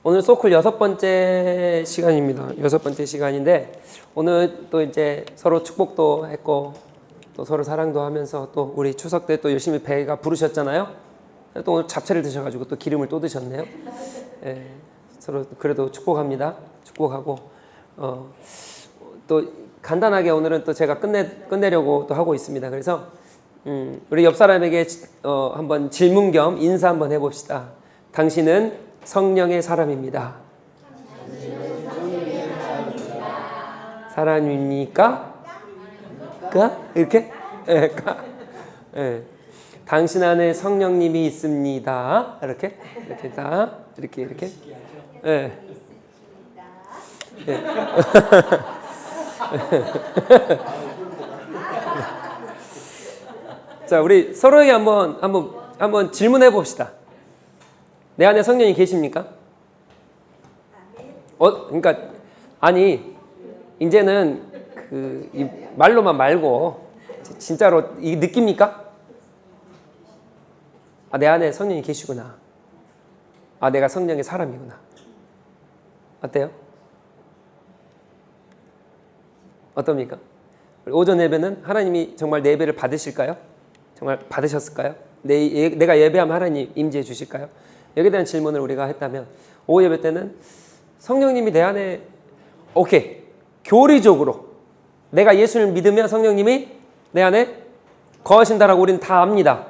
오늘 소클 6번째 시간입니다. 6번째 시간인데 오늘 또 이제 서로 축복도 했고 또 서로 사랑도 하면서 또 우리 추석 때 또 열심히 배가 부르셨잖아요. 또 오늘 잡채를 드셔가지고 또 기름을 또 드셨네요. 예, 서로 그래도 축복합니다. 축복하고 또 간단하게 오늘은 또 제가 끝내려고 또 하고 있습니다. 그래서 우리 옆 사람에게 한번 질문 겸 인사 한번 해봅시다. 당신은 성령의 사람입니다. 사람입니까? 이렇게? 예. 당신 안에 성령님이 있습니다. 이렇게 다 이렇게. 예. 예. 자, 우리 서로에게 한번 질문해 봅시다. 내 안에 성령이 계십니까? 그러니까 아니 이제는 이 말로만 말고 진짜로 이 느낍니까? 아, 내 안에 성령이 계시구나. 아, 내가 성령의 사람이구나. 어때요? 어떻습니까? 오전 예배는 하나님이 정말 내 예배를 받으실까요? 정말 받으셨을까요? 내가 예배하면 하나님 임재해 주실까요? 여기에 대한 질문을 우리가 했다면 오후 예배 때는 성령님이 내 안에 교리적으로 내가 예수를 믿으면 성령님이 내 안에 거하신다라고 우리는 다 압니다.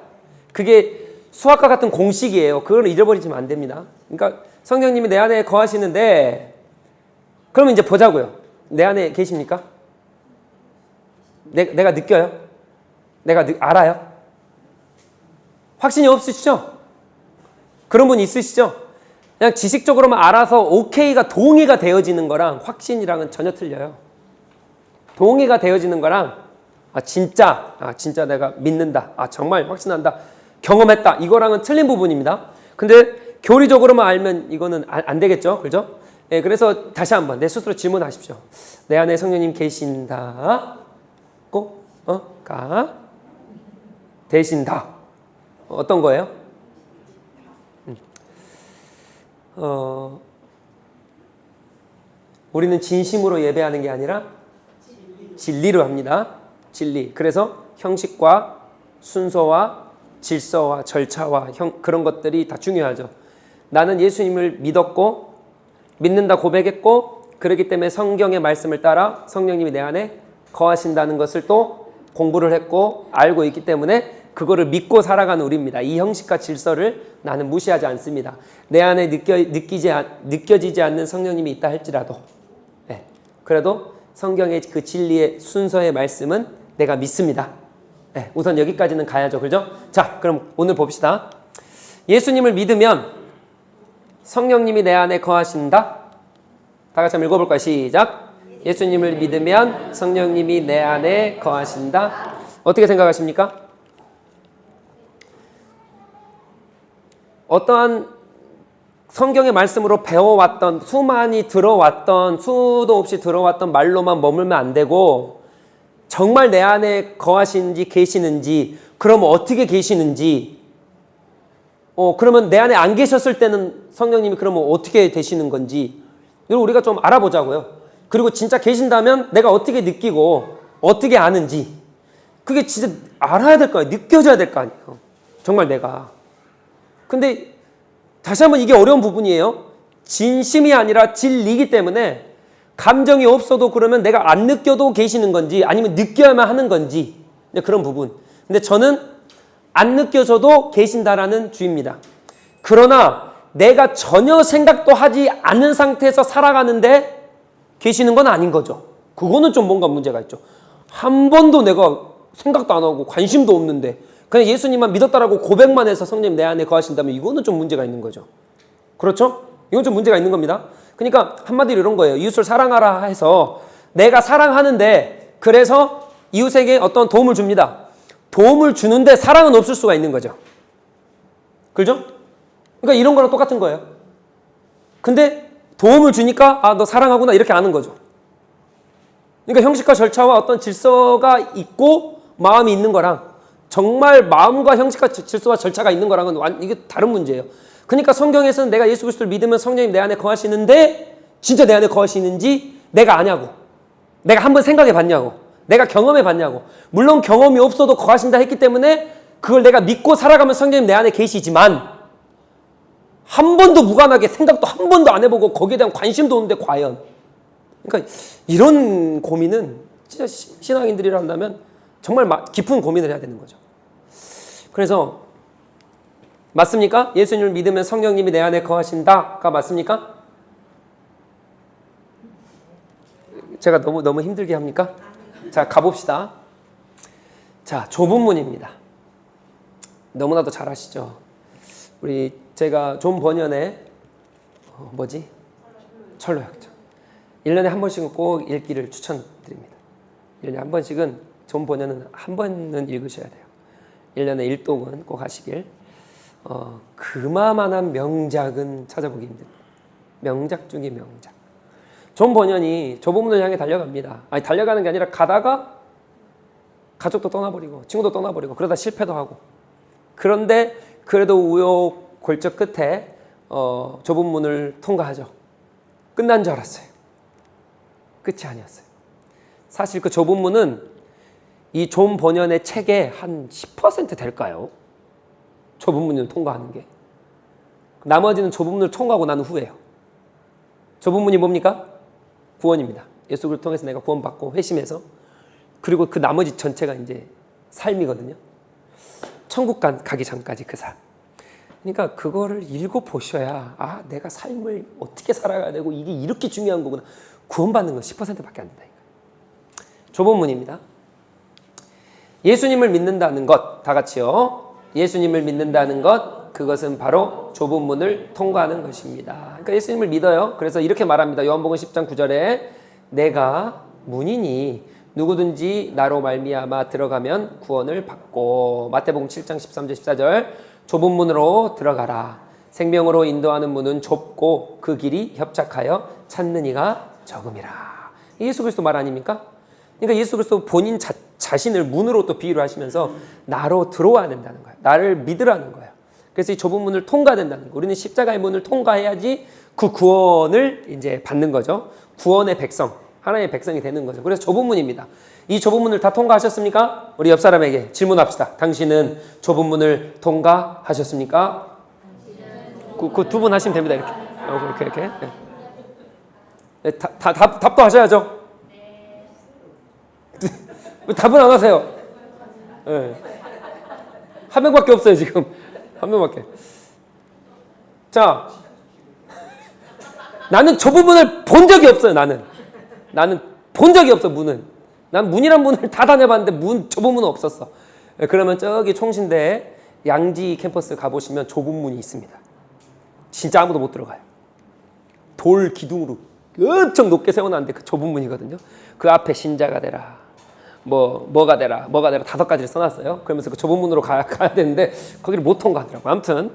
그게 수학과 같은 공식이에요. 그걸 잃어버리시면 안 됩니다. 그러니까 성령님이 내 안에 거하시는데 그러면 이제 보자고요. 내 안에 계십니까? 내가 느껴요? 내가 알아요? 확신이 없으시죠? 그런 분 있으시죠? 그냥 지식적으로만 알아서 오케이가 동의가 되어지는 거랑 확신이랑은 전혀 틀려요. 동의가 되어지는 거랑 진짜 내가 믿는다. 정말 확신한다. 경험했다. 이거랑은 틀린 부분입니다. 근데 교리적으로만 알면 이거는 안 되겠죠. 그죠? 예, 그래서 다시 한번 내 스스로 질문하십시오. 내 안에 성령님 계신다. 되신다. 어떤 거예요? 우리는 진심으로 예배하는 게 아니라 진리로 합니다. 진리. 그래서 형식과 순서와 질서와 절차와 그런 것들이 다 중요하죠. 나는 예수님을 믿었고 믿는다 고백했고 그렇기 때문에 성경의 말씀을 따라 성령님이 내 안에 거하신다는 것을 또 공부를 했고 알고 있기 때문에 그거를 믿고 살아가는 우리입니다. 이 형식과 질서를 나는 무시하지 않습니다. 내 안에 느껴지지 않는 성령님이 있다 할지라도 그래도 성경의 그 진리의 순서의 말씀은 내가 믿습니다. 우선 여기까지는 가야죠. 그죠? 자, 그럼 오늘 봅시다. 예수님을 믿으면 성령님이 내 안에 거하신다. 다 같이 한번 읽어볼까요? 시작. 예수님을 믿으면 성령님이 내 안에 거하신다. 어떻게 생각하십니까? 어떠한 성경의 말씀으로 배워왔던 수많이 들어왔던 수도 없이 들어왔던 말로만 머물면 안 되고 정말 내 안에 거하시는지 계시는지 그러면 어떻게 계시는지 그러면 내 안에 안 계셨을 때는 성령님이 그러면 어떻게 되시는 건지 이걸 우리가 좀 알아보자고요. 그리고 진짜 계신다면 내가 어떻게 느끼고 어떻게 아는지 그게 진짜 알아야 될 거 아니에요. 느껴져야 될 거 아니에요. 정말 내가. 근데 다시 한번 이게 어려운 부분이에요. 진심이 아니라 진리이기 때문에 감정이 없어도 그러면 내가 안 느껴도 계시는 건지 아니면 느껴야만 하는 건지 그런 부분. 근데 저는 안 느껴져도 계신다라는 주의입니다. 그러나 내가 전혀 생각도 하지 않은 상태에서 살아가는데 계시는 건 아닌 거죠. 그거는 좀 뭔가 문제가 있죠. 한 번도 내가 생각도 안 하고 관심도 없는데 그냥 예수님만 믿었다라고 고백만 해서 성령님 내 안에 거하신다면 이거는 좀 문제가 있는 거죠. 그렇죠? 이건 좀 문제가 있는 겁니다. 그러니까 한마디로 이런 거예요. 이웃을 사랑하라 해서 내가 사랑하는데 그래서 이웃에게 어떤 도움을 줍니다. 도움을 주는데 사랑은 없을 수가 있는 거죠. 그렇죠? 그러니까 이런 거랑 똑같은 거예요. 근데 도움을 주니까 너 사랑하구나 이렇게 아는 거죠. 그러니까 형식과 절차와 어떤 질서가 있고 마음이 있는 거랑 정말 마음과 형식과 질서와 절차가 있는 거랑은 이게 다른 문제예요. 그러니까 성경에서는 내가 예수 그리스도를 믿으면 성령님 내 안에 거하시는데 진짜 내 안에 거하시는지 내가 아냐고. 내가 한번 생각해 봤냐고. 내가 경험해 봤냐고. 물론 경험이 없어도 거하신다 했기 때문에 그걸 내가 믿고 살아가면 성령님 내 안에 계시지만 한 번도 무관하게 생각도 한 번도 안 해보고 거기에 대한 관심도 없는데 과연. 그러니까 이런 고민은 진짜 신앙인들이라 한다면 정말 깊은 고민을 해야 되는 거죠. 그래서 맞습니까? 예수님을 믿으면 성령님이 내 안에 거하신다가 맞습니까? 제가 너무 힘들게 합니까? 자, 가봅시다. 자, 좁은 문입니다. 너무나도 잘 아시죠? 제가 존 버년의 철로역정 1년에 한 번씩은 꼭 읽기를 추천드립니다. 1년에 한 번씩은 존 버년은 한 번은 읽으셔야 돼요. 1년에 1독은 꼭 하시길. 그마만한 명작은 찾아보기 힘듭니다. 명작 중에 명작. 존 버년이 좁은 문을 향해 달려갑니다. 아니 달려가는 게 아니라 가다가 가족도 떠나버리고 친구도 떠나버리고 그러다 실패도 하고 그런데 그래도 우여곡절 끝에 좁은 문을 통과하죠. 끝난 줄 알았어요. 끝이 아니었어요. 사실 그 좁은 문은 이 존 버년의 책의 한 10% 될까요? 좁은 문을 통과하는 게. 나머지는 좁은 문을 통과하고 난 후에요. 좁은 문이 뭡니까? 구원입니다. 예수 그리스도를 통해서 내가 구원받고 회심해서 그리고 그 나머지 전체가 이제 삶이거든요. 천국 가기 전까지 그 삶. 그러니까 그거를 읽어보셔야 내가 삶을 어떻게 살아가야 되고 이게 이렇게 중요한 거구나. 구원받는 건 10%밖에 안 된다니까. 좁은 문입니다. 예수님을 믿는다는 것, 다 같이요. 예수님을 믿는다는 것, 그것은 바로 좁은 문을 통과하는 것입니다. 그러니까 예수님을 믿어요. 그래서 이렇게 말합니다. 요한복음 10장 9절에 내가 문이니 누구든지 나로 말미암아 들어가면 구원을 받고, 마태복음 7장 13절 14절 좁은 문으로 들어가라. 생명으로 인도하는 문은 좁고 그 길이 협착하여 찾는 이가 적음이라. 예수 그리스도 말 아닙니까? 그러니까 예수 그리스도 본인 자신을 문으로 또 비유를 하시면서 나로 들어와야 된다는 거예요. 나를 믿으라는 거예요. 그래서 이 좁은 문을 통과해야 된다는 거예요. 우리는 십자가의 문을 통과해야지 그 구원을 이제 받는 거죠. 구원의 백성, 하나님의 백성이 되는 거죠. 그래서 좁은 문입니다. 이 좁은 문을 다 통과하셨습니까? 우리 옆 사람에게 질문합시다. 당신은 좁은 문을 통과하셨습니까? 그 두 분 하시면 됩니다. 이렇게. 네. 답도 하셔야죠. 왜 답은 안 하세요? 네. 한 명밖에 없어요, 지금. 한 명밖에. 자, 나는 좁은 문을 본 적이 없어요, 나는 본 적이 없어, 문은. 난 문이란 문을 다 다녀봤는데 좁은 문은 없었어. 그러면 저기 총신대 양지 캠퍼스 가보시면 좁은 문이 있습니다. 진짜 아무도 못 들어가요. 돌 기둥으로 엄청 높게 세워놨는데 그 좁은 문이거든요. 그 앞에 신자가 되라. 뭐가 되라 5가지를 써놨어요. 그러면서 그 좁은 문으로 가야 되는데 거기를 못 통과하더라고요. 아무튼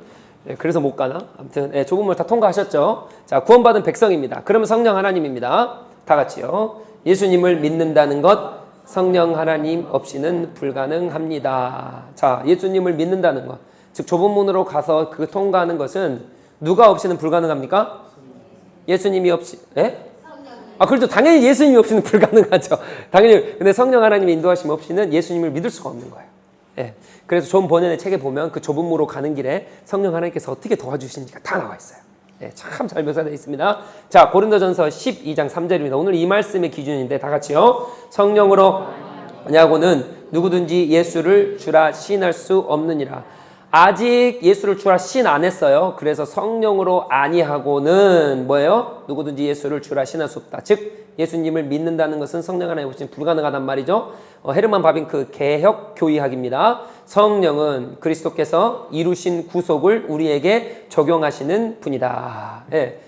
그래서 못 가나? 아무튼 좁은 문을 다 통과하셨죠. 자, 구원받은 백성입니다. 그러면 성령 하나님입니다. 다 같이요. 예수님을 믿는다는 것, 성령 하나님 없이는 불가능합니다. 자, 예수님을 믿는다는 것, 즉 좁은 문으로 가서 그 통과하는 것은 누가 없이는 불가능합니까? 예수님이 없이, 그렇죠. 당연히 예수님이 없이는 불가능하죠. 당연히. 근데 성령 하나님의 인도하심 없이는 예수님을 믿을 수가 없는 거예요. 그래서 존 버년의 책에 보면 그 좁은 문으로 가는 길에 성령 하나님께서 어떻게 도와주시는지가 다 나와 있어요. 참 잘 묘사되어 있습니다. 자, 고린도전서 12장 3절입니다. 오늘 이 말씀의 기준인데 다 같이요. 성령으로 아니하고는 누구든지 예수를 주라 시인할 수 없느니라. 아직 예수를 주라 시인 안 했어요. 그래서 성령으로 아니하고는 뭐예요? 누구든지 예수를 주라 시인할 수 없다. 즉 예수님을 믿는다는 것은 성령 하나님 없이는 불가능하단 말이죠. 헤르만 바빙크 개혁 교의학입니다. 성령은 그리스도께서 이루신 구속을 우리에게 적용하시는 분이다.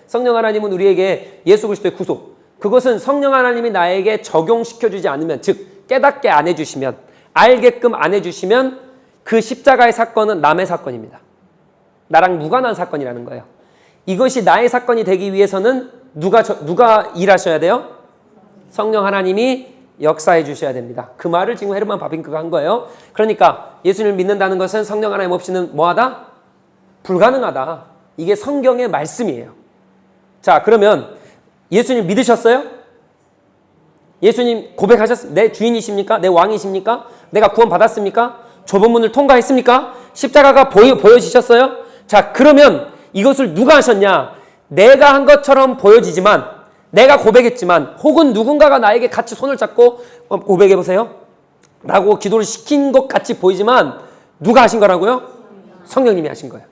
성령 하나님은 우리에게 예수 그리스도의 구속, 그것은 성령 하나님이 나에게 적용시켜주지 않으면, 즉 깨닫게 안 해주시면, 알게끔 안 해주시면 그 십자가의 사건은 남의 사건입니다. 나랑 무관한 사건이라는 거예요. 이것이 나의 사건이 되기 위해서는 누가 일하셔야 돼요? 성령 하나님이 역사해 주셔야 됩니다. 그 말을 지금 헤르만 바빙크가 한 거예요. 그러니까 예수님을 믿는다는 것은 성령 하나님 없이는 뭐하다? 불가능하다. 이게 성경의 말씀이에요. 자, 그러면 예수님 믿으셨어요? 예수님 고백하셨습니까? 내 주인이십니까? 내 왕이십니까? 내가 구원 받았습니까? 좁은 문을 통과했습니까? 십자가가 보여지셨어요? 자, 그러면 이것을 누가 하셨냐? 내가 한 것처럼 보여지지만, 내가 고백했지만, 혹은 누군가가 나에게 같이 손을 잡고 고백해보세요 라고 기도를 시킨 것 같이 보이지만 누가 하신 거라고요? 성령님이 하신 거예요.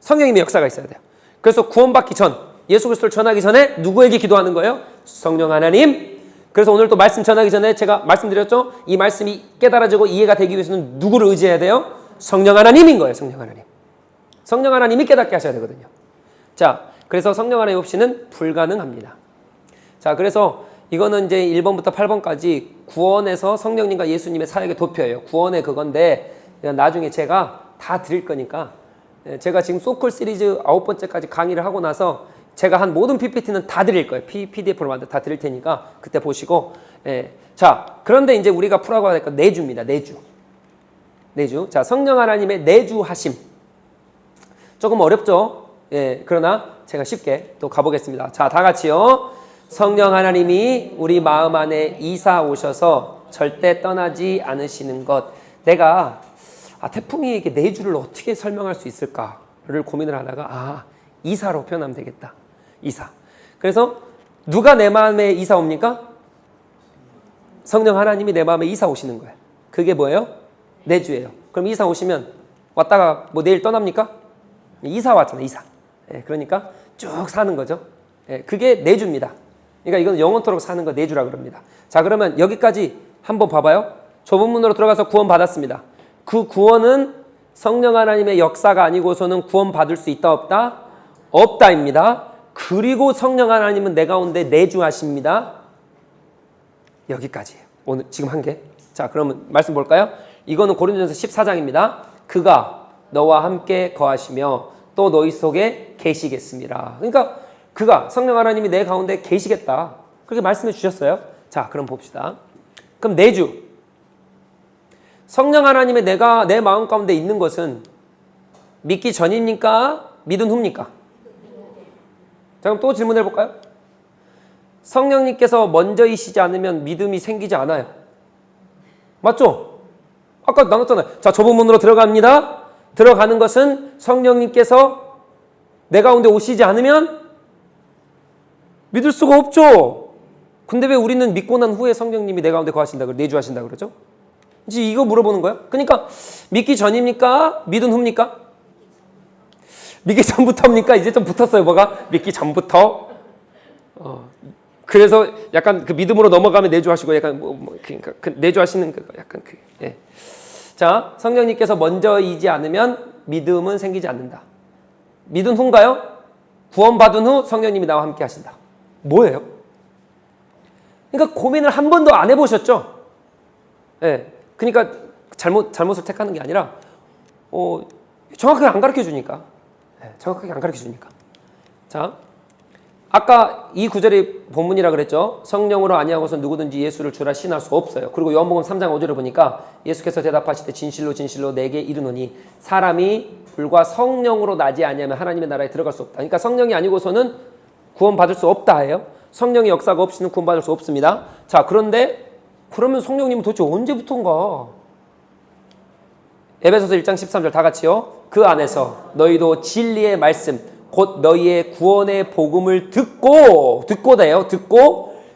성령님의 역사가 있어야 돼요. 그래서 구원받기 전, 예수 그리스도를 전하기 전에 누구에게 기도하는 거예요? 성령 하나님. 그래서 오늘 또 말씀 전하기 전에 제가 말씀드렸죠? 이 말씀이 깨달아지고 이해가 되기 위해서는 누구를 의지해야 돼요? 성령 하나님인 거예요. 성령 하나님. 성령 하나님이 깨닫게 하셔야 되거든요. 자, 그래서 성령 하나님 없이는 불가능합니다. 자, 그래서 이거는 이제 1번부터 8번까지 구원에서 성령님과 예수님의 사역의 도표예요. 구원의 그건데 나중에 제가 다 드릴 거니까, 제가 지금 소콜 시리즈 9번째까지 강의를 하고 나서 제가 한 모든 PPT는 다 드릴 거예요. PDF로 만들어 다 드릴 테니까 그때 보시고. 자, 그런데 이제 우리가 풀어가야 될 건 내주입니다. 내주. 자, 성령 하나님의 내주하심. 조금 어렵죠? 그러나 제가 쉽게 또 가보겠습니다. 자, 다 같이요. 성령 하나님이 우리 마음 안에 이사 오셔서 절대 떠나지 않으시는 것. 내가 태풍이에게 내주를 어떻게 설명할 수 있을까를 고민을 하다가 이사로 표현하면 되겠다. 이사. 그래서 누가 내 마음에 이사 옵니까? 성령 하나님이 내 마음에 이사 오시는 거예요. 그게 뭐예요? 내주예요. 그럼 이사 오시면 왔다가 뭐 내일 떠납니까? 이사 왔잖아요. 이사. 그러니까 쭉 사는 거죠. 그게 내주입니다. 그러니까 이건 영원토록 사는 거 내주라 그럽니다. 자, 그러면 여기까지 한번 봐봐요. 좁은 문으로 들어가서 구원 받았습니다. 그 구원은 성령 하나님의 역사가 아니고서는 구원 받을 수 있다 없다? 없다입니다. 그리고 성령 하나님은 내 가운데 내주하십니다. 여기까지예요. 오늘 지금 한 개. 자, 그러면 말씀 볼까요? 이거는 고린도전서 14장입니다. 그가 너와 함께 거하시며 또 너희 속에 계시겠습니다. 그러니까 그가 성령 하나님이 내 가운데 계시겠다. 그렇게 말씀해 주셨어요. 자, 그럼 봅시다. 그럼 내주. 성령 하나님의 내가 내 마음 가운데 있는 것은 믿기 전입니까? 믿은 후입니까? 자, 그럼 또 질문해 볼까요? 성령님께서 먼저이시지 않으면 믿음이 생기지 않아요. 맞죠? 아까 나눴잖아요. 자, 좁은 문으로 들어갑니다. 들어가는 것은 성령님께서 내 가운데 오시지 않으면 믿을 수가 없죠. 근데 왜 우리는 믿고 난 후에 성령님이 내 가운데 거하신다, 내주하신다 그러죠? 이제 이거 물어보는 거예요. 그러니까 믿기 전입니까? 믿은 후입니까? 믿기 전부터입니까? 이제 좀 붙었어요. 뭐가? 믿기 전부터. 그래서 약간 그 믿음으로 넘어가면 내주하시고 약간 그러니까 내주하시는 거 약간 자, 성령님께서 먼저이지 않으면 믿음은 생기지 않는다. 믿은 후인가요? 구원받은 후 성령님이 나와 함께 하신다. 뭐예요? 그러니까 고민을 한 번도 안 해보셨죠? 그러니까 잘못을 택하는 게 아니라 정확하게 안 가르쳐 주니까. 정확하게 안 가르쳐 주니까. 자, 아까 이 구절이 본문이라 그랬죠. 성령으로 아니하고서 누구든지 예수를 주라 신할 수 없어요. 그리고 요한복음 3장 5절을 보니까 예수께서 대답하시되 진실로 진실로 내게 이르노니 사람이 불과 성령으로 나지 아니하면 하나님의 나라에 들어갈 수 없다. 그러니까 성령이 아니고서는 구원받을 수 없다 해요. 성령의 역사가 없이는 구원받을 수 없습니다. 자, 그런데 그러면 성령님은 도대체 언제부터인가? 에베소서 1장 13절 다 같이요. 그 안에서 너희도 진리의 말씀 곧 너희의 구원의 복음을 듣고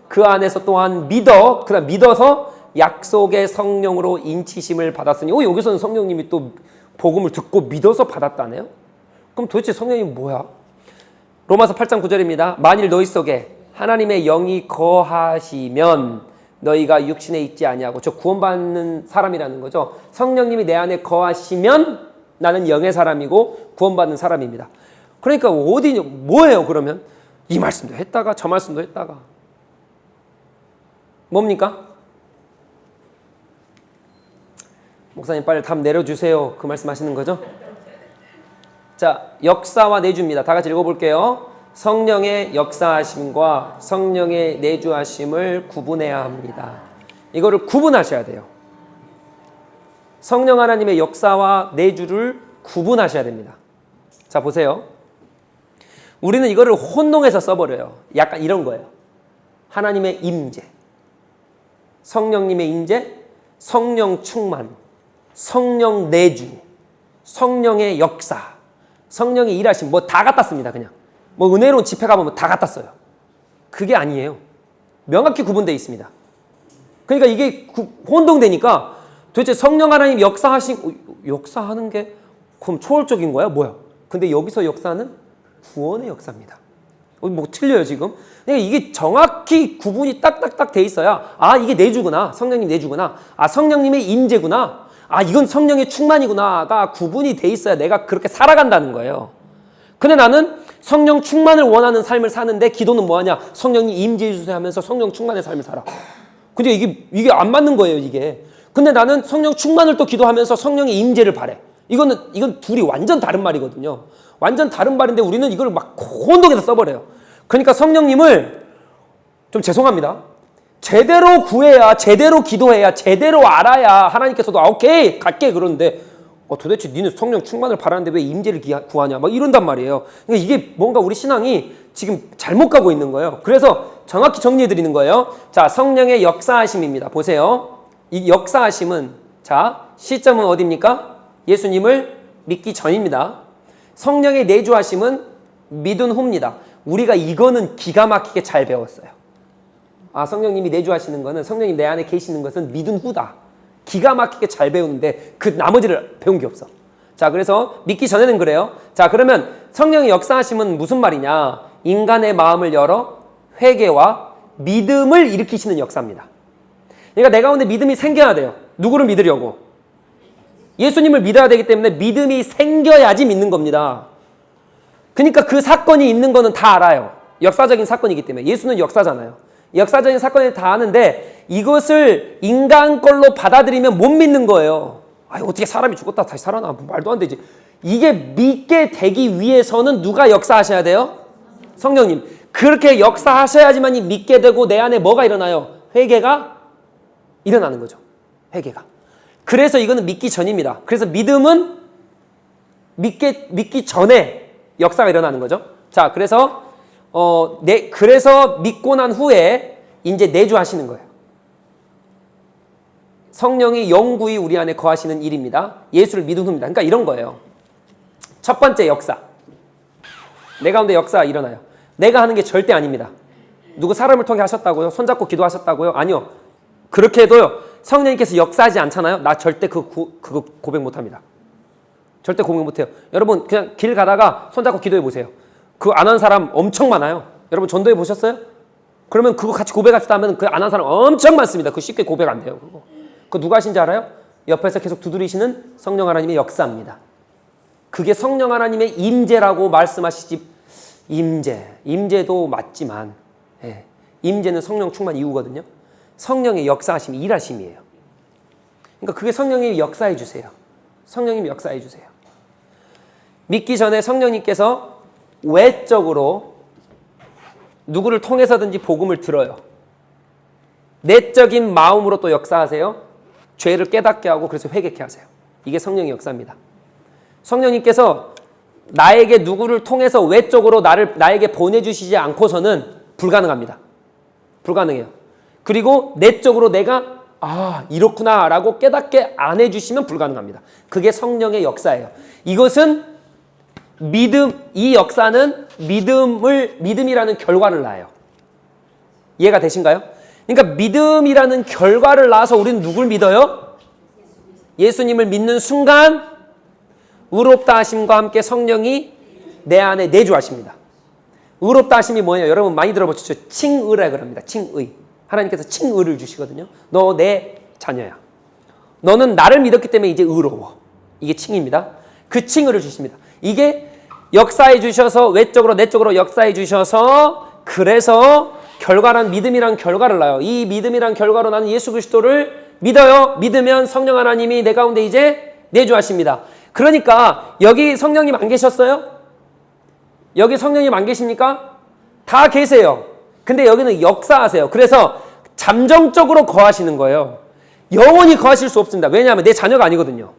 그 안에서 또한 그다음 믿어서 약속의 성령으로 인치심을 받았으니 여기서는 성령님이 또 복음을 듣고 믿어서 받았다네요. 그럼 도대체 성령님이 뭐야? 로마서 8장 9절입니다. 만일 너희 속에 하나님의 영이 거하시면 너희가 육신에 있지 아니하고, 저 구원받는 사람이라는 거죠. 성령님이 내 안에 거하시면 나는 영의 사람이고 구원받는 사람입니다. 그러니까 뭐예요 그러면? 이 말씀도 했다가 저 말씀도 했다가 뭡니까? 목사님 빨리 답 내려주세요. 그 말씀 하시는 거죠? 자, 역사와 내주입니다. 다 같이 읽어볼게요. 성령의 역사하심과 성령의 내주하심을 구분해야 합니다. 이거를 구분하셔야 돼요. 성령 하나님의 역사와 내주를 구분하셔야 됩니다. 자, 보세요. 우리는 이거를 혼동해서 써버려요. 약간 이런 거예요. 하나님의 임재, 성령님의 임재, 성령 충만, 성령 내주, 성령의 역사, 성령의 일하심, 뭐 다 갖다 씁니다. 그냥 뭐 은혜로운 집회 가보면 다 갖다 써요. 그게 아니에요. 명확히 구분되어 있습니다. 그러니까 이게 혼동되니까 도대체 성령 하나님 역사하는 게 그럼 초월적인 거야? 뭐야? 근데 여기서 역사는 구원의 역사입니다. 뭐 틀려요 지금? 그러니까 이게 정확히 구분이 딱딱딱 돼 있어야 이게 내주구나, 성령님 내주구나, 성령님의 임재구나, 이건 성령의 충만이구나가 구분이 돼 있어야 내가 그렇게 살아간다는 거예요. 근데 나는 성령 충만을 원하는 삶을 사는데 기도는 뭐하냐? 성령님 임재해 주세요 하면서 성령 충만의 삶을 살아. 근데 이게 안 맞는 거예요, 이게. 근데 나는 성령 충만을 또 기도하면서 성령의 임재를 바래. 이건 둘이 완전 다른 말이거든요. 완전 다른 말인데 우리는 이걸 막 혼동해서 써버려요. 그러니까 성령님을 좀 죄송합니다. 제대로 구해야, 제대로 기도해야, 제대로 알아야 하나님께서도 오케이 갈게 그러는데 도대체 니는 성령 충만을 바라는데 왜 임재를 구하냐 막 이런단 말이에요. 그러니까 이게 뭔가 우리 신앙이 지금 잘못 가고 있는 거예요. 그래서 정확히 정리해 드리는 거예요. 자, 성령의 역사하심입니다. 보세요. 이 역사하심은 자, 시점은 어디입니까? 예수님을 믿기 전입니다. 성령의 내주하심은 믿은 후입니다. 우리가 이거는 기가 막히게 잘 배웠어요. 성령님이 내주하시는 거는, 성령님 내 안에 계시는 것은 믿은 후다. 기가 막히게 잘 배우는데 그 나머지를 배운 게 없어. 자, 그래서 믿기 전에는 그래요. 자, 그러면 성령의 역사하심은 무슨 말이냐? 인간의 마음을 열어 회개와 믿음을 일으키시는 역사입니다. 그러니까 내 가운데 믿음이 생겨야 돼요. 누구를 믿으려고? 예수님을 믿어야 되기 때문에 믿음이 생겨야지 믿는 겁니다. 그러니까 그 사건이 있는 거는 다 알아요. 역사적인 사건이기 때문에. 예수는 역사잖아요. 역사적인 사건을 다 아는데 이것을 인간 걸로 받아들이면 못 믿는 거예요. 어떻게 사람이 죽었다 다시 살아나? 말도 안 되지. 이게 믿게 되기 위해서는 누가 역사하셔야 돼요? 성령님. 그렇게 역사하셔야지만 믿게 되고 내 안에 뭐가 일어나요? 회개가 일어나는 거죠. 회개가. 그래서 이거는 믿기 전입니다. 그래서 믿음은 믿기 전에 역사가 일어나는 거죠. 자, 그래서 그래서 믿고 난 후에 이제 내주하시는 거예요. 성령이 영구히 우리 안에 거하시는 일입니다. 예수를 믿은 후입니다. 그러니까 이런 거예요. 첫 번째 역사. 내 가운데 역사가 일어나요. 내가 하는 게 절대 아닙니다. 누구 사람을 통해 하셨다고요? 손잡고 기도하셨다고요? 아니요. 그렇게 해도요. 성령님께서 역사하지 않잖아요. 나 절대 그거 고백 못합니다. 절대 고백 못해요. 여러분 그냥 길 가다가 손잡고 기도해 보세요. 그거 안 한 사람 엄청 많아요. 여러분 전도해 보셨어요? 그러면 그거 같이 고백합시다 하면 그 안 한 사람 엄청 많습니다. 그거 쉽게 고백 안 돼요. 그거 누가 하신지 알아요? 옆에서 계속 두드리시는 성령 하나님의 역사입니다. 그게 성령 하나님의 임재라고 말씀하시지. 임재도 맞지만 임재는 성령 충만 이후거든요. 성령의 역사하심이 일하심이에요. 그러니까 그게 성령님이 역사해 주세요. 성령님이 역사해 주세요. 믿기 전에 성령님께서 외적으로 누구를 통해서든지 복음을 들어요. 내적인 마음으로 또 역사하세요. 죄를 깨닫게 하고 그래서 회개케 하세요. 이게 성령의 역사입니다. 성령님께서 나에게 누구를 통해서 외적으로 나에게 보내주시지 않고서는 불가능합니다. 불가능해요. 그리고 내적으로 내가 이렇구나 라고 깨닫게 안 해주시면 불가능합니다. 그게 성령의 역사예요. 이것은 이 역사는 믿음이라는 결과를 낳아요. 이해가 되신가요? 그러니까 믿음이라는 결과를 낳아서 우리는 누굴 믿어요? 예수님을 믿는 순간 의롭다 하심과 함께 성령이 내 안에 내주하십니다. 의롭다 하심이 뭐예요? 여러분 많이 들어보셨죠? 칭의라 그럽니다. 칭의. 하나님께서 칭의를 주시거든요. 너 내 자녀야. 너는 나를 믿었기 때문에 이제 의로워. 이게 칭의입니다. 그 칭의를 주십니다. 이게 역사해 주셔서 외적으로 내적으로 역사해 주셔서 그래서 결과란 믿음이란 결과를 낳아요. 이 믿음이란 결과로 나는 예수 그리스도를 믿어요. 믿으면 성령 하나님이 내 가운데 이제 내주하십니다. 그러니까 여기 성령님 안 계셨어요? 여기 성령님 안 계십니까? 다 계세요. 근데 여기는 역사하세요. 그래서 잠정적으로 거하시는 거예요. 영원히 거하실 수 없습니다. 왜냐하면 내 자녀가 아니거든요.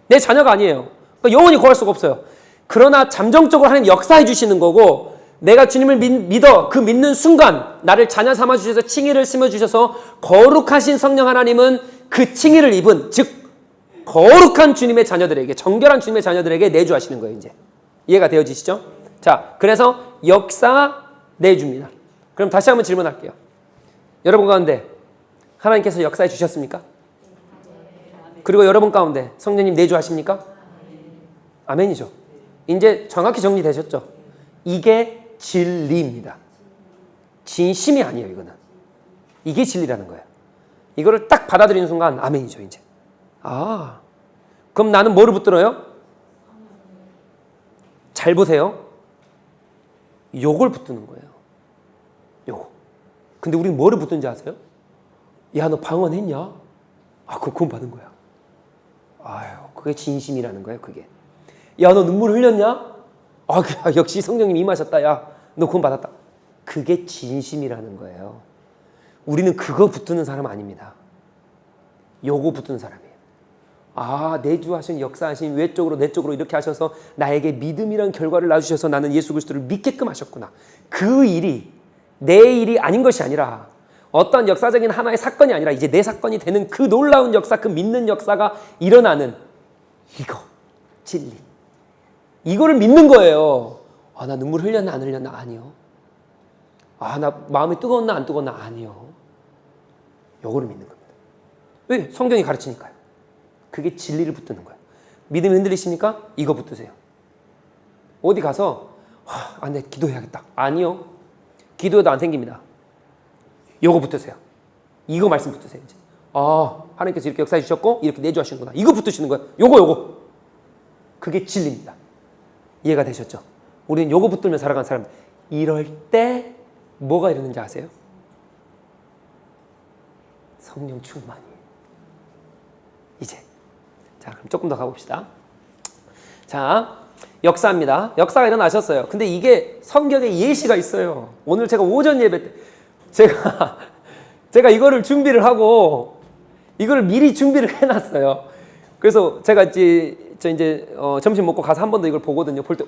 내 자녀가 아니에요. 그러니까 영원히 거할 수가 없어요. 그러나 잠정적으로 하나님 역사해 주시는 거고 내가 주님을 믿어 그 믿는 순간 나를 자녀 삼아 주셔서 칭의를 심어 주셔서 거룩하신 성령 하나님은 그 칭의를 입은 즉 거룩한 주님의 자녀들에게 정결한 주님의 자녀들에게 내주하시는 거예요. 이제 이해가 되어지시죠? 자, 그래서 역사 내줍니다. 그럼 다시 한번 질문할게요. 여러분 가운데 하나님께서 역사해 주셨습니까? 그리고 여러분 가운데 성령님 내주하십니까? 아멘이죠. 이제 정확히 정리되셨죠? 이게 진리입니다. 진심이 아니에요. 이거는 이게 진리라는 거예요. 이거를 딱 받아들이는 순간 아멘이죠. 이제 그럼 나는 뭐를 붙들어요? 잘 보세요. 요걸 붙드는 거예요. 요거. 근데 우리는 뭐를 붙든지 아세요? 야, 너 방언했냐? 그거 구원 받은 거야. 그게 진심이라는 거예요. 그게. 야, 너 눈물 흘렸냐? 역시 성령님 임하셨다. 야, 너 구원 받았다. 그게 진심이라는 거예요. 우리는 그거 붙드는 사람 아닙니다. 요거 붙드는 사람이에요. 내주하신 역사하신 외적으로 내적으로 이렇게 하셔서 나에게 믿음이란 결과를 놔주셔서 나는 예수 그리스도를 믿게끔 하셨구나. 그 일이 내 일이 아닌 것이 아니라 어떤 역사적인 하나의 사건이 아니라 이제 내 사건이 되는 그 놀라운 역사, 그 믿는 역사가 일어나는 이거 진리. 이거를 믿는 거예요. 나 눈물 흘렸나 안 흘렸나? 아니요. 나 마음이 뜨거웠나 안 뜨거웠나? 아니요. 요거를 믿는 겁니다. 왜? 성경이 가르치니까요. 그게 진리를 붙드는 거예요. 믿음이 흔들리십니까? 이거 붙드세요. 어디 가서 내 기도해야겠다. 아니요. 기도해도 안 생깁니다. 요거 붙으세요. 이거 말씀 붙으세요. 이제. 하나님께서 이렇게 역사해 주셨고 이렇게 내주하시는구나. 이거 붙으시는 거예요. 요거. 그게 진리입니다. 이해가 되셨죠? 우리는 요거 붙들며 살아가는 사람. 이럴 때 뭐가 이러는지 아세요? 성령 충만이. 이제. 자, 그럼 조금 더 가봅시다. 자, 역사입니다. 역사가 일어나셨어요. 근데 이게 성경에 예시가 있어요. 오늘 제가 오전 예배 때 제가 이거를 준비를 하고 이걸 미리 준비를 해놨어요. 그래서 제가 이제 점심 먹고 가서 한 번 더 이걸 보거든요. 볼 때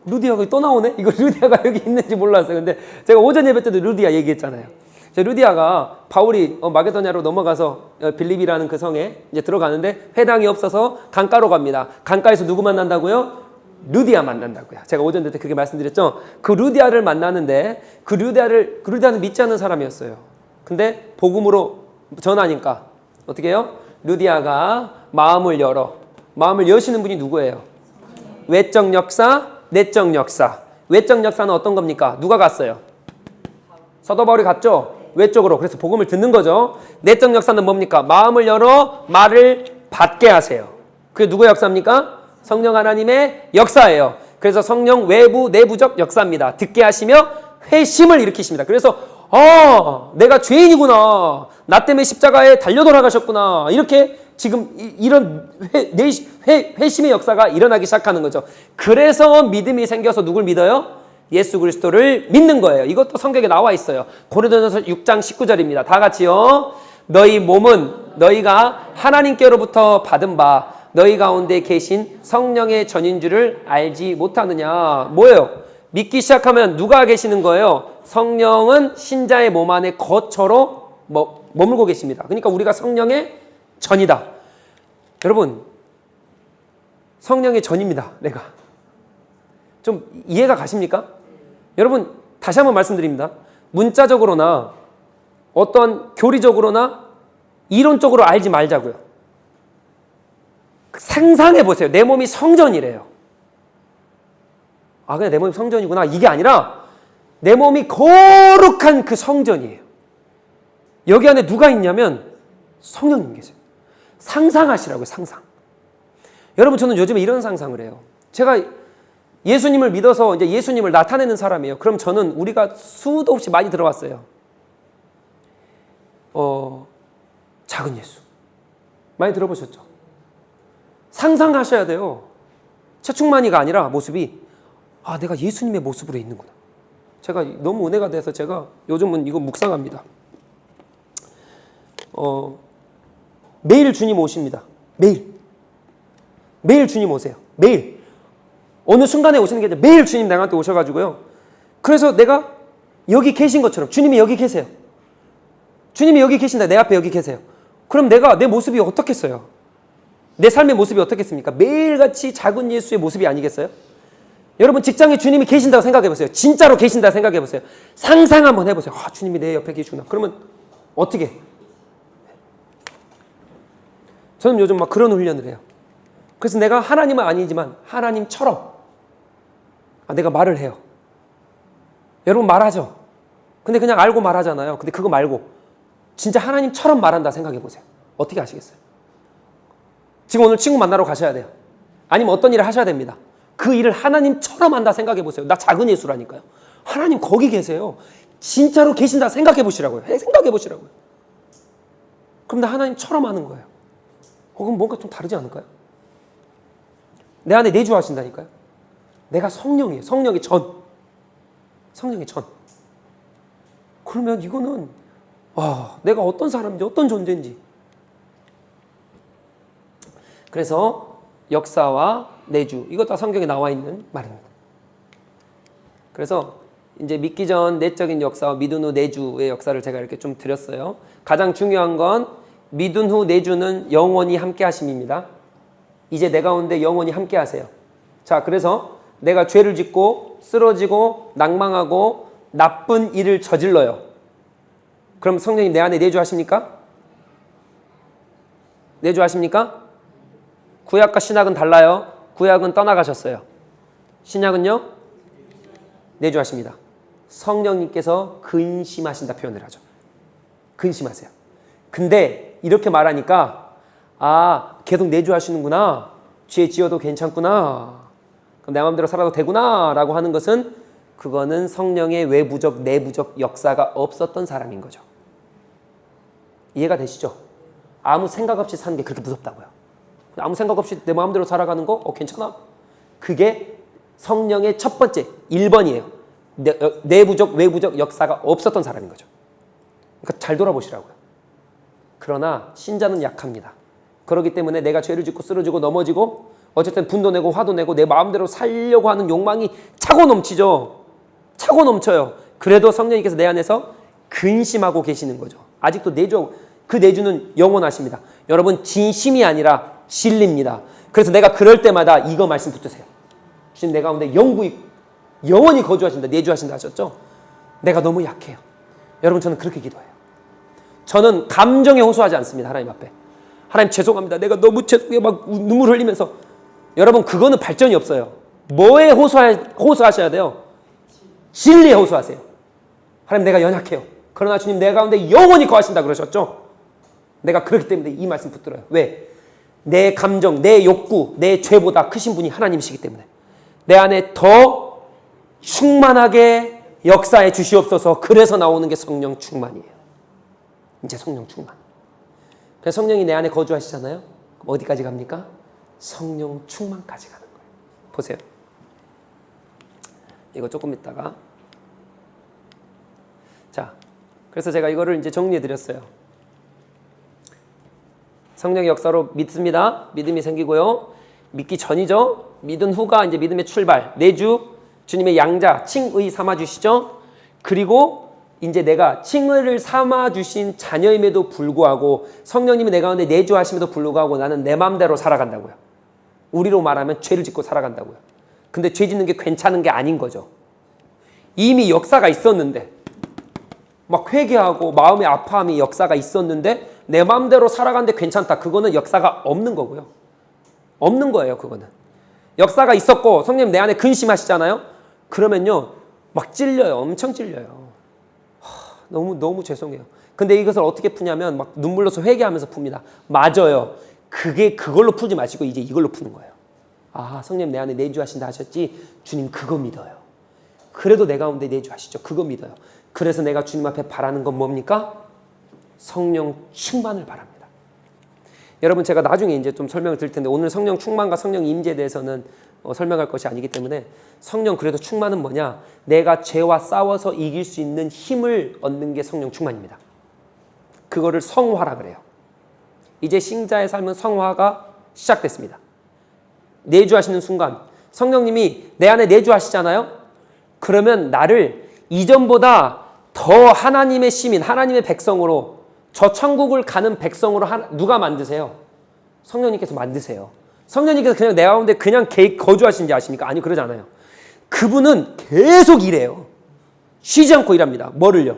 루디아가 또 나오네? 이거 루디아가 여기 있는지 몰랐어요. 근데 제가 오전 예배 때도 루디아 얘기했잖아요. 루디아가 바울이 마게도냐로 넘어가서 빌립이라는 그 성에 이제 들어가는데 회당이 없어서 강가로 갑니다. 강가에서 누구 만난다고요? 루디아 만난다고요. 제가 오전 때 그렇게 말씀드렸죠. 그 루디아를 만나는데 그 루디아는 믿지 않는 사람이었어요. 근데 복음으로 전하니까 어떻게 해요? 루디아가 마음을 여시는 분이 누구예요? 외적 역사, 내적 역사. 외적 역사는 어떤 겁니까? 누가 갔어요? 사도 바울이 갔죠? 외적으로. 그래서 복음을 듣는 거죠. 내적 역사는 뭡니까? 마음을 열어 말을 받게 하세요. 그게 누구의 역사입니까? 성령 하나님의 역사예요. 그래서 성령 외부 내부적 역사입니다. 듣게 하시며 회심을 일으키십니다. 그래서 내가 죄인이구나. 나 때문에 십자가에 달려 돌아가셨구나. 이렇게 지금 이런 회심의 역사가 일어나기 시작하는 거죠. 그래서 믿음이 생겨서 누굴 믿어요? 예수 그리스도를 믿는 거예요. 이것도 성경에 나와 있어요. 고린도전서 6장 19절입니다. 다 같이요. 너희 몸은 너희가 하나님께로부터 받은 바 너희 가운데 계신 성령의 전인 줄을 알지 못하느냐. 뭐예요? 믿기 시작하면 누가 계시는 거예요? 성령은 신자의 몸 안에 거처로 머물고 계십니다. 그러니까 우리가 성령의 전이다. 여러분, 성령의 전입니다. 내가. 좀 이해가 가십니까? 여러분, 다시 한번 말씀드립니다. 문자적으로나 어떤 교리적으로나 이론적으로 알지 말자고요. 상상해 보세요. 내 몸이 성전이래요. 그냥 내 몸이 성전이구나. 이게 아니라 내 몸이 거룩한 그 성전이에요. 여기 안에 누가 있냐면 성령님 계세요. 상상하시라고요. 상상. 여러분, 저는 요즘에 이런 상상을 해요. 제가 예수님을 믿어서 이제 예수님을 나타내는 사람이에요. 그럼 저는 우리가 수도 없이 많이 들어왔어요. 작은 예수. 많이 들어보셨죠? 상상하셔야 돼요. 최충만이가 아니라 모습이 내가 예수님의 모습으로 있는구나. 제가 너무 은혜가 돼서 제가 요즘은 이거 묵상합니다. 매일 주님 오십니다. 매일 주님 오세요. 매일. 어느 순간에 오시는 게 아니라 매일 주님 나한테 오셔가지고요. 그래서 내가 여기 계신 것처럼 주님이 여기 계세요. 주님이 여기 계신다. 내 앞에 여기 계세요. 그럼 내가 내 모습이 어떻겠어요? 내 삶의 모습이 어떻겠습니까? 매일같이 작은 예수의 모습이 아니겠어요? 여러분 직장에 주님이 계신다고 생각해보세요. 진짜로 계신다고 생각해보세요. 상상 한번 해보세요. 아, 주님이 내 옆에 계시구나. 그러면 어떻게 해? 저는 요즘 막 그런 훈련을 해요. 그래서 내가 하나님은 아니지만 하나님처럼 내가 말을 해요. 여러분 말하죠? 근데 그냥 알고 말하잖아요. 근데 그거 말고 진짜 하나님처럼 말한다 생각해보세요. 어떻게 하시겠어요? 지금 오늘 친구 만나러 가셔야 돼요. 아니면 어떤 일을 하셔야 됩니다. 그 일을 하나님처럼 한다 생각해보세요. 나 작은 예수라니까요. 하나님 거기 계세요. 진짜로 계신다 생각해보시라고요. 생각해보시라고요. 그럼 나 하나님처럼 하는 거예요. 그럼 뭔가 좀 다르지 않을까요? 내 안에 내주하신다니까요. 내가 성령이에요. 성령의 전. 성령의 전. 그러면 이거는 내가 어떤 사람인지 어떤 존재인지. 그래서 역사와 내주, 이것 다 성경에 나와 있는 말입니다. 그래서 이제 믿기 전 내적인 역사와 믿은 후 내주의 역사를 제가 이렇게 좀 드렸어요. 가장 중요한 건 믿은 후 내주는 영원히 함께 하심입니다. 이제 내 가운데 영원히 함께 하세요. 자, 그래서 내가 죄를 짓고 쓰러지고 낭망하고 나쁜 일을 저질러요. 그럼 성령님 내 안에 내주하십니까? 내주하십니까? 구약과 신약은 달라요. 구약은 떠나가셨어요. 신약은요? 내주하십니다. 성령님께서 근심하신다 표현을 하죠. 근심하세요. 근데 이렇게 말하니까 계속 내주하시는구나. 죄 지어도 괜찮구나. 그럼 내 마음대로 살아도 되구나 라고 하는 것은 그거는 성령의 외부적 내부적 역사가 없었던 사람인 거죠. 이해가 되시죠? 아무 생각 없이 사는 게 그렇게 무섭다고요. 아무 생각 없이 내 마음대로 살아가는 거 괜찮아? 그게 성령의 첫 번째 1번이에요. 내부적 외부적 역사가 없었던 사람인 거죠. 그러니까 잘 돌아보시라고요. 그러나 신자는 약합니다. 그렇기 때문에 내가 죄를 짓고 쓰러지고 넘어지고 어쨌든 분도 내고 화도 내고 내 마음대로 살려고 하는 욕망이 차고 넘치죠. 차고 넘쳐요. 그래도 성령님께서 내 안에서 근심하고 계시는 거죠. 아직도 내주, 그 내주는 영원하십니다. 여러분 진심이 아니라 진리입니다. 그래서 내가 그럴 때마다 이거 말씀 붙드세요. 주님 내 가운데 영원히 거주하신다. 내주하신다 하셨죠? 내가 너무 약해요. 여러분 저는 그렇게 기도해요. 저는 감정에 호소하지 않습니다. 하나님 앞에. 하나님 죄송합니다. 내가 너무 죄송해요. 막 눈물 흘리면서. 여러분 그거는 발전이 없어요. 뭐에 호소하셔야 돼요? 진리에 호소하세요. 하나님 내가 연약해요. 그러나 주님 내 가운데 영원히 거하신다 그러셨죠? 내가 그렇기 때문에 이 말씀 붙들어요. 왜? 내 감정, 내 욕구, 내 죄보다 크신 분이 하나님이시기 때문에 내 안에 더 충만하게 역사해 주시옵소서. 그래서 나오는 게 성령 충만이에요. 이제 성령 충만. 그래서 성령이 내 안에 거주하시잖아요. 그럼 어디까지 갑니까? 성령 충만까지 가는 거예요. 보세요. 이거 조금 있다가. 자, 그래서 제가 이거를 이제 정리해 드렸어요. 성령의 역사로 믿습니다. 믿음이 생기고요. 믿기 전이죠. 믿은 후가 이제 믿음의 출발. 내주, 주님의 양자, 칭의 삼아 주시죠. 그리고 이제 내가 칭의를 삼아 주신 자녀임에도 불구하고 성령님이 내 가운데 내주하심에도 불구하고 나는 내 마음대로 살아간다고요. 우리로 말하면 죄를 짓고 살아간다고요. 근데 죄 짓는 게 괜찮은 게 아닌 거죠. 이미 역사가 있었는데 막 회개하고 마음의 아파함이 역사가 있었는데 내 마음대로 살아가는데 괜찮다. 그거는 역사가 없는 거고요. 없는 거예요. 그거는. 역사가 있었고 성령님 내 안에 근심하시잖아요. 그러면요. 막 찔려요. 엄청 찔려요. 너무 죄송해요. 근데 이것을 어떻게 푸냐면 막 눈물로서 회개하면서 풉니다. 맞아요. 그걸로 풀지 마시고 이제 이걸로 푸는 거예요. 성령님 내 안에 내주하신다 하셨지. 주님 그거 믿어요. 그래도 내 가운데 내주하시죠. 그거 믿어요. 그래서 내가 주님 앞에 바라는 건 뭡니까? 성령 충만을 바랍니다. 여러분 제가 나중에 이제 좀 설명을 드릴 텐데 오늘 성령 충만과 성령 임재에 대해서는 설명할 것이 아니기 때문에 성령 그래도 충만은 뭐냐? 내가 죄와 싸워서 이길 수 있는 힘을 얻는 게 성령 충만입니다. 그거를 성화라 그래요. 이제 신자의 삶은 성화가 시작됐습니다. 내주하시는 순간 성령님이 내 안에 내주하시잖아요. 그러면 나를 이전보다 더 하나님의 시민, 하나님의 백성으로 저 천국을 가는 백성으로 누가 만드세요? 성령님께서 만드세요. 성령님께서 그냥 내 가운데 그냥 거주하시는지 아십니까? 아니, 그러지 않아요. 그분은 계속 일해요. 쉬지 않고 일합니다. 뭐를요?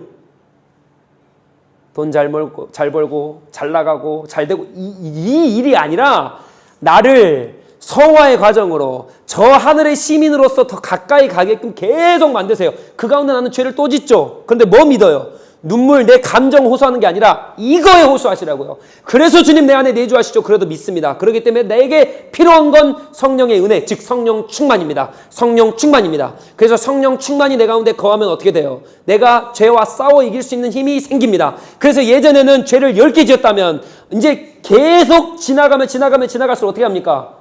돈 잘 벌고 잘 나가고 잘 되고 이 일이 아니라 나를 성화의 과정으로 저 하늘의 시민으로서 더 가까이 가게끔 계속 만드세요. 그 가운데 나는 죄를 또 짓죠. 그런데 뭐 믿어요? 눈물, 내 감정 호소하는 게 아니라 이거에 호소하시라고요. 그래서 주님 내 안에 내주하시죠. 그래도 믿습니다. 그렇기 때문에 내게 필요한 건 성령의 은혜, 즉 성령 충만입니다. 성령 충만입니다. 그래서 성령 충만이 내 가운데 거하면 어떻게 돼요? 내가 죄와 싸워 이길 수 있는 힘이 생깁니다. 그래서 예전에는 죄를 10개 지었다면 이제 계속 지나갈수록 어떻게 합니까?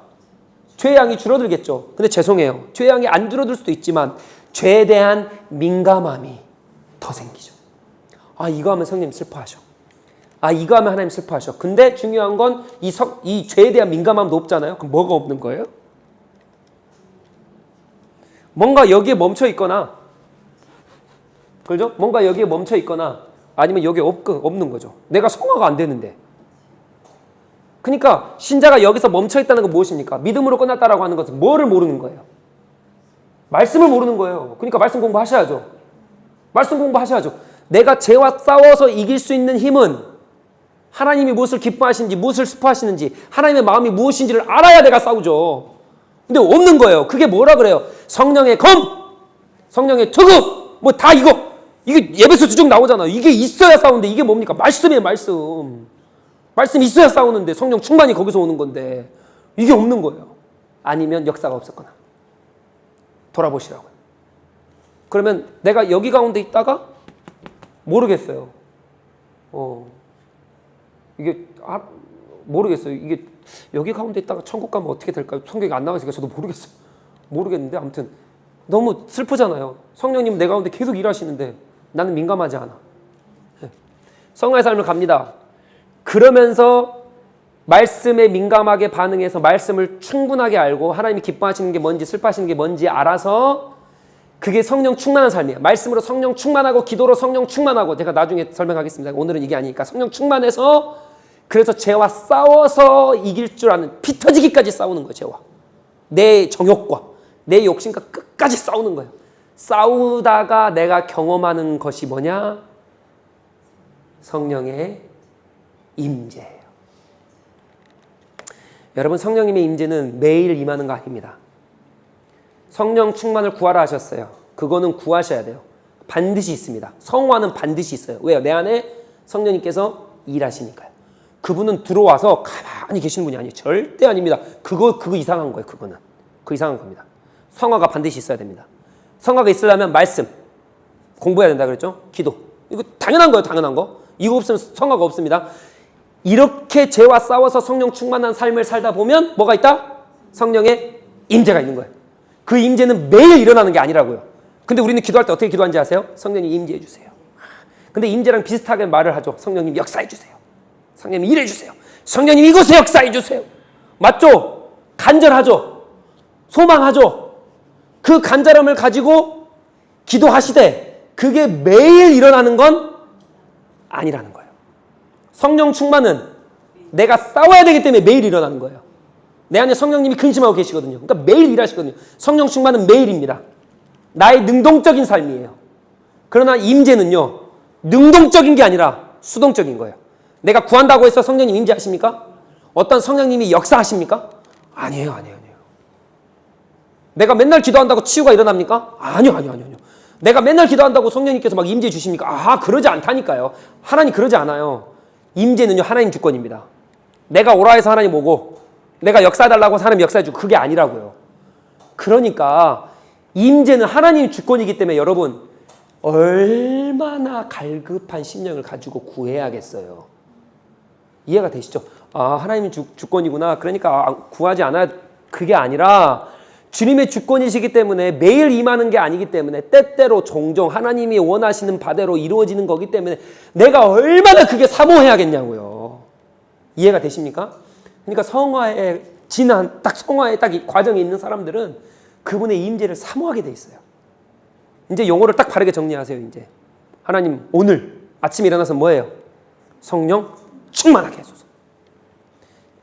죄의 양이 줄어들겠죠. 근데 죄송해요. 죄의 양이 안 줄어들 수도 있지만 죄에 대한 민감함이 더 생기죠. 아, 이거 하면 성님 슬퍼하셔. 아, 이거 하면 하나님 슬퍼하셔. 근데 중요한 건 이 죄에 대한 민감함도 없잖아요. 그럼 뭐가 없는 거예요? 뭔가 여기에 멈춰 있거나, 그죠? 뭔가 여기에 멈춰 있거나, 아니면 여기에 없는 거죠. 내가 성화가 안 되는데. 그러니까 신자가 여기서 멈춰 있다는 건 무엇입니까? 믿음으로 끝났다라고 하는 것은 뭐를 모르는 거예요? 말씀을 모르는 거예요. 그러니까 말씀 공부하셔야죠. 말씀 공부하셔야죠. 내가 죄와 싸워서 이길 수 있는 힘은 하나님이 무엇을 기뻐하시는지, 무엇을 슬퍼하시는지, 하나님의 마음이 무엇인지를 알아야 내가 싸우죠. 근데 없는 거예요. 그게 뭐라 그래요? 성령의 검, 성령의 투구, 뭐 다 이게 예배서 주적 나오잖아요. 이게 있어야 싸우는데 이게 뭡니까? 말씀이에요, 말씀. 말씀이 있어야 싸우는데 성령 충만이 거기서 오는 건데 이게 없는 거예요. 아니면 역사가 없었거나. 돌아보시라고요. 그러면 내가 여기 가운데 있다가 모르겠어요. 이게 모르겠어요. 이게 여기 가운데 있다가 천국 가면 어떻게 될까요? 성경이 안 나와 있으니까 저도 모르겠어요. 모르겠는데 아무튼 너무 슬프잖아요. 성령님 내 가운데 계속 일하시는데 나는 민감하지 않아. 성화의 삶을 갑니다. 그러면서 말씀에 민감하게 반응해서 말씀을 충분하게 알고 하나님이 기뻐하시는 게 뭔지 슬퍼하시는 게 뭔지 알아서 그게 성령 충만한 삶이에요. 말씀으로 성령 충만하고 기도로 성령 충만하고 제가 나중에 설명하겠습니다. 오늘은 이게 아니니까 성령 충만해서 그래서 죄와 싸워서 이길 줄 아는 피 터지기까지 싸우는 거예요. 죄와 내 정욕과 내 욕심과 끝까지 싸우는 거예요. 싸우다가 내가 경험하는 것이 뭐냐? 성령의 임재예요. 여러분, 성령님의 임재는 매일 임하는 거 아닙니다. 성령 충만을 구하라 하셨어요. 그거는 구하셔야 돼요. 반드시 있습니다. 성화는 반드시 있어요. 왜요? 내 안에 성령님께서 일하시니까요. 그분은 들어와서 가만히 계시는 분이 아니에요. 절대 아닙니다. 그거 이상한 거예요. 그거는. 그 이상한 겁니다. 성화가 반드시 있어야 됩니다. 성화가 있으려면 말씀, 공부해야 된다 그랬죠? 기도. 이거 당연한 거예요. 당연한 거. 이거 없으면 성화가 없습니다. 이렇게 죄와 싸워서 성령 충만한 삶을 살다 보면 뭐가 있다? 성령의 임재가 있는 거예요. 그 임재는 매일 일어나는 게 아니라고요. 근데 우리는 기도할 때 어떻게 기도하는지 아세요? 성령님 임재해 주세요. 근데 임재랑 비슷하게 말을 하죠. 성령님 역사해 주세요. 성령님 일해 주세요. 성령님 이곳에 역사해 주세요. 맞죠? 간절하죠? 소망하죠? 그 간절함을 가지고 기도하시되 그게 매일 일어나는 건 아니라는 거예요. 성령 충만은 내가 싸워야 되기 때문에 매일 일어나는 거예요. 내 안에 성령님이 근심하고 계시거든요. 그러니까 매일 일하시거든요. 성령 충만은 매일입니다. 나의 능동적인 삶이에요. 그러나 임재는요, 능동적인 게 아니라 수동적인 거예요. 내가 구한다고 해서 성령님 임재하십니까? 어떤 성령님이 역사하십니까? 아니에요. 내가 맨날 기도한다고 치유가 일어납니까? 아니요. 내가 맨날 기도한다고 성령님께서 막 임재해 주십니까? 그러지 않다니까요. 하나님 그러지 않아요. 임재는요, 하나님 주권입니다. 내가 오라 해서 하나님 오고 내가 역사해달라고 해서 하나님 역사해주고 그게 아니라고요. 그러니까 임재는 하나님 주권이기 때문에 여러분 얼마나 갈급한 심령을 가지고 구해야겠어요. 이해가 되시죠? 하나님이 주권이구나. 그러니까 구하지 않아야 그게 아니라 주님의 주권이시기 때문에 매일 임하는 게 아니기 때문에 때때로 종종 하나님이 원하시는 바대로 이루어지는 거기 때문에 내가 얼마나 그게 사모해야겠냐고요. 이해가 되십니까? 그러니까 성화의 성화의 딱 이 과정에 있는 사람들은 그분의 임재를 사모하게 돼 있어요. 이제 용어를 딱 바르게 정리하세요. 이제 하나님 오늘 아침에 일어나서 뭐예요? 성령 충만하게 해소서.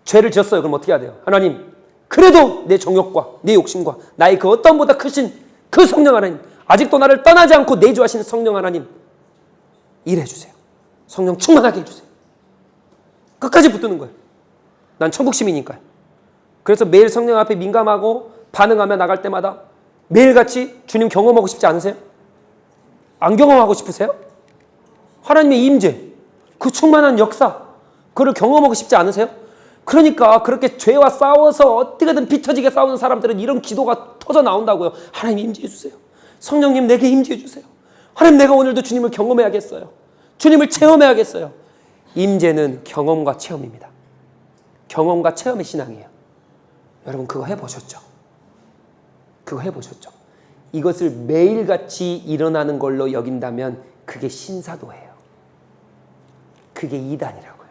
죄를 지었어요. 그럼 어떻게 해야 돼요? 하나님 그래도 내 정욕과 내 욕심과 나의 그 어떤 보다 크신 그 성령 하나님, 아직도 나를 떠나지 않고 내주하시는 성령 하나님 일해주세요. 성령 충만하게 해주세요. 끝까지 붙드는 거예요. 난 천국 시민이니까요. 그래서 매일 성령 앞에 민감하고 반응하며 나갈 때마다 매일같이 주님 경험하고 싶지 않으세요? 안 경험하고 싶으세요? 하나님의 임재, 그 충만한 역사, 그걸 경험하고 싶지 않으세요? 그러니까 그렇게 죄와 싸워서 어떻게든 비터지게 싸우는 사람들은 이런 기도가 터져 나온다고요. 하나님 임재해 주세요. 성령님 내게 임재해 주세요. 하나님 내가 오늘도 주님을 경험해야겠어요. 주님을 체험해야겠어요. 임재는 경험과 체험입니다. 경험과 체험의 신앙이에요. 여러분 그거 해보셨죠? 그거 해보셨죠? 이것을 매일같이 일어나는 걸로 여긴다면 그게 신사도예요. 그게 이단이라고요.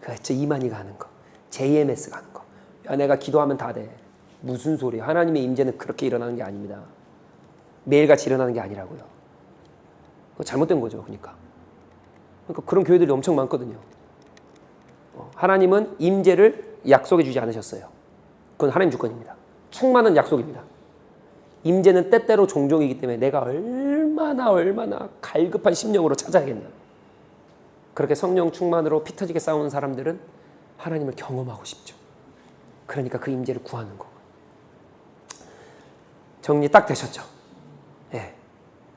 그렇죠. 이만희가 하는 거. JMS가 하는 거. 야, 내가 기도하면 다 돼. 무슨 소리야. 하나님의 임재는 그렇게 일어나는 게 아닙니다. 매일같이 일어나는 게 아니라고요. 그거 잘못된 거죠. 그러니까 그런 교회들이 엄청 많거든요. 하나님은 임재를 약속해 주지 않으셨어요. 그건 하나님 주권입니다. 충만한 약속입니다. 임재는 때때로 종종이기 때문에 내가 얼마나 갈급한 심령으로 찾아야겠나. 그렇게 성령 충만으로 피 터지게 싸우는 사람들은 하나님을 경험하고 싶죠. 그러니까 그 임재를 구하는 거고. 정리 딱 되셨죠? 예.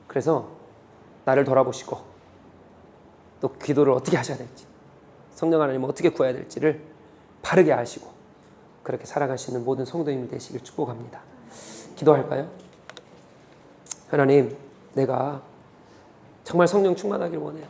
그래서 나를 돌아보시고 또 기도를 어떻게 하셔야 될지, 성령 하나님을 어떻게 구해야 될지를 바르게 아시고 그렇게 살아가시는 모든 성도님이 되시길 축복합니다. 기도할까요? 하나님, 내가 정말 성령 충만하길 원해요.